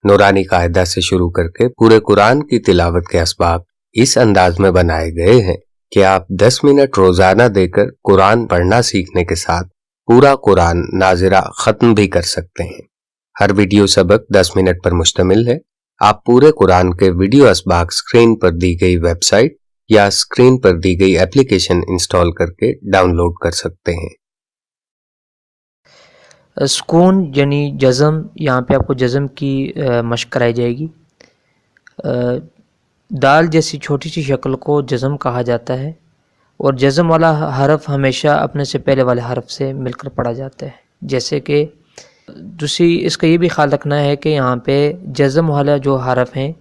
نورانی قاعدہ سے شروع کر کے پورے قرآن کی تلاوت کے اسباق اس انداز میں بنائے گئے ہیں کہ آپ 10 منٹ روزانہ دے کر قرآن پڑھنا سیکھنے کے ساتھ پورا قرآن ناظرہ ختم بھی کر سکتے ہیں۔ ہر ویڈیو سبق 10 منٹ پر مشتمل ہے۔ آپ پورے قرآن کے ویڈیو اسباق اسکرین پر دی گئی ویب سائٹ یا اسکرین پر دی گئی اپلیکیشن انسٹال کر کے ڈاؤن لوڈ کر سکتے ہیں۔ سکون یعنی جزم، یہاں پہ آپ کو جزم کی مشق کرائی جائے گی۔ دال جیسی چھوٹی سی شکل کو جزم کہا جاتا ہے، اور جزم والا حرف ہمیشہ اپنے سے پہلے والے حرف سے مل کر پڑھا جاتا ہے۔ جیسے کہ دوسری اس کا یہ بھی خیال رکھنا ہے کہ یہاں پہ جزم والا جو حرف ہیں،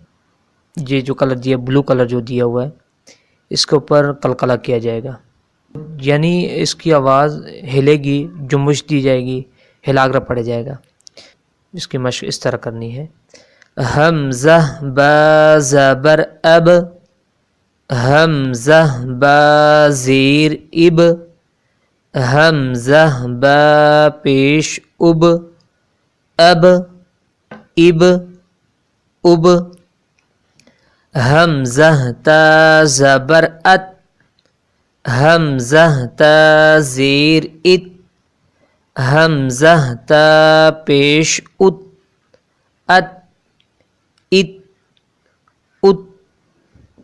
یہ جو کلر دیا بلو کلر جو دیا ہوا ہے، اس کے اوپر قلقلہ کیا جائے گا، یعنی اس کی آواز ہلے گی، جنبش دی جائے گی، ہلا کر پڑھا جائے گا۔ اس کی مشق اس طرح کرنی ہے۔ حمزہ با زبر اب، حمزہ با زیر اب، حمزہ با پیش اب، اب اب اب، حمزہ تا زبر ات، حمزہ تا زیر ات، حمزہ تا پیش ات، ات ات ات،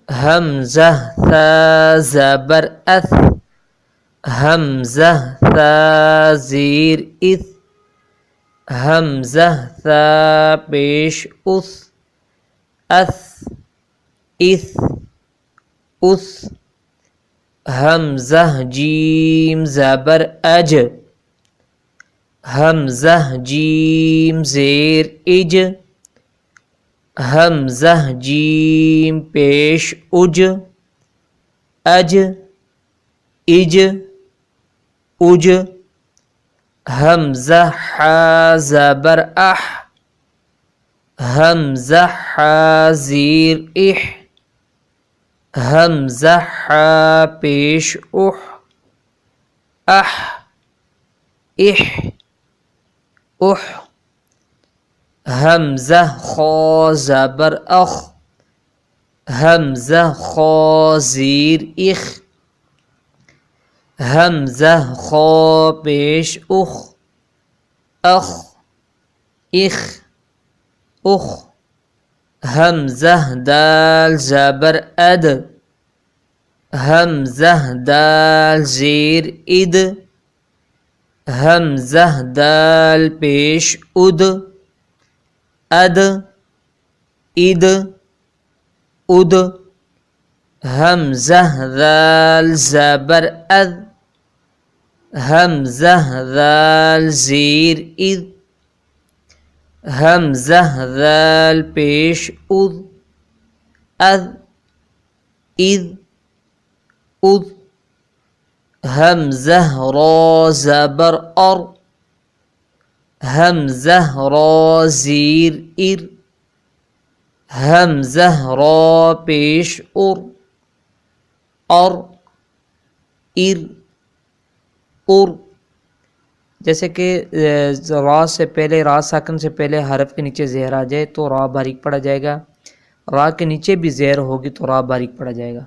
حمزہ تا زبر اث، حمزہ تا زیر اث، حمزہ تا پیش اث، اث اث اث، حمزہ جیم زبر اج، حمزہ جیم زیر اج، حمزہ جیم پیش اج، اج اج اج، حمزہ حا زبر اح، حمزہ حا زیر اح، حمزہ حا پیش اح، اح اح اح، حمزہ خا زبر اخ، حمزہ خا زیر اخ، حمزہ خا پیش اخ، اخ اخ اخ، حمزہ دال زبر اد، حمزہ دال زیر اد، حمزہ دال پیش اد، اد اد اد، حمزہ ذال زبر اذ، حمزہ ذال زیر اذ، حمزہ ذال پیش اذ، اذ اذ اذ، حمزہ را زبر ار، حمزہ را زیر ار، حمزہ را پیش ار، ار ار ار، جیسے کہ را سے پہلے، را ساکن سے پہلے حرف کے نیچے زہر آ جائے تو را باریک پڑھا جائے گا، را کے نیچے بھی زہر ہوگی تو را باریک پڑھا جائے گا۔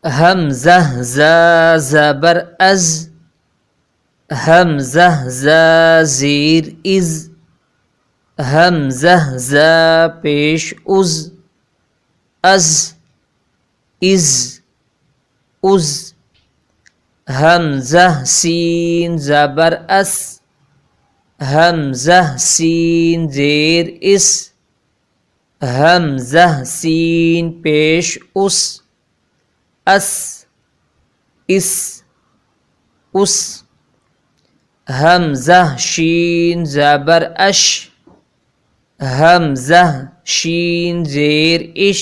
حمزہ زا زبر از، حمزہ زا زیر از، حمزہ زا پیش از، از از از، حمزہ سین زبر اس، حمزہ سین زیر اس، حمزہ سین پیش اس، اس اس اس، حمزہ شین زبر اش، حمزہ شین زیر اش،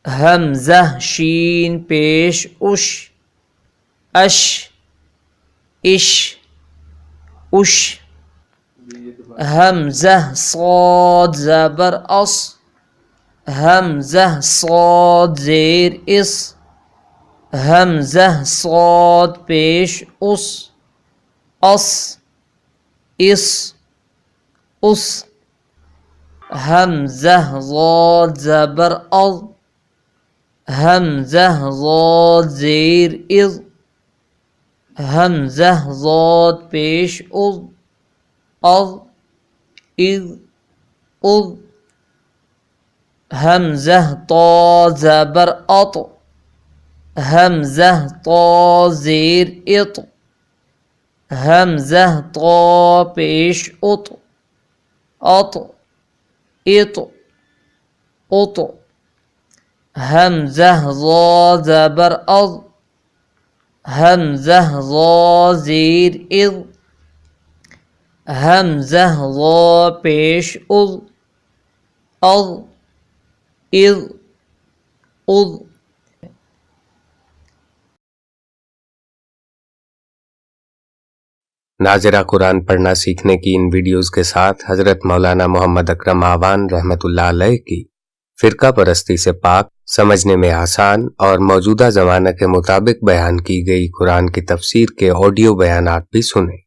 حمزہ شین پیش اش، اش اش اش، حمزہ صاد زبر اس، حمزہ صاد زیر اس، حمزہ صاد پیش اس، اس اس اس، حمزہ ضاد زبر اض، حمزہ ضاد زیر اض، حمزہ ضاد پیش اض، اض اذ اض، حمزہ طا زبر اط، حمزہ طا زیر اط، حمزہ طا پیش اط، اط اط اط، حمزہ ضا زبر اض، حمزہ ضا زیر اض، حمزہ ضا پیش اض، اض اذ اض۔ ناظرہ قرآن پڑھنا سیکھنے کی ان ویڈیوز کے ساتھ حضرت مولانا محمد اکرم آوان رحمۃ اللہ علیہ کی فرقہ پرستی سے پاک، سمجھنے میں آسان اور موجودہ زمانہ کے مطابق بیان کی گئی قرآن کی تفسیر کے آڈیو بیانات بھی سنیں۔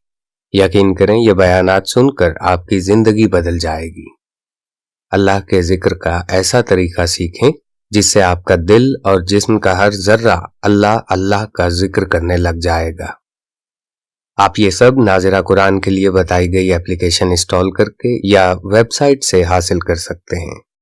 یقین کریں یہ بیانات سن کر آپ کی زندگی بدل جائے گی۔ اللہ کے ذکر کا ایسا طریقہ سیکھیں جس سے آپ کا دل اور جسم کا ہر ذرہ اللہ اللہ کا ذکر کرنے لگ جائے گا۔ آپ یہ سب ناظرہ قرآن کے لیے بتائی گئی اپلیکیشن انسٹال کر کے یا ویب سائٹ سے حاصل کر سکتے ہیں۔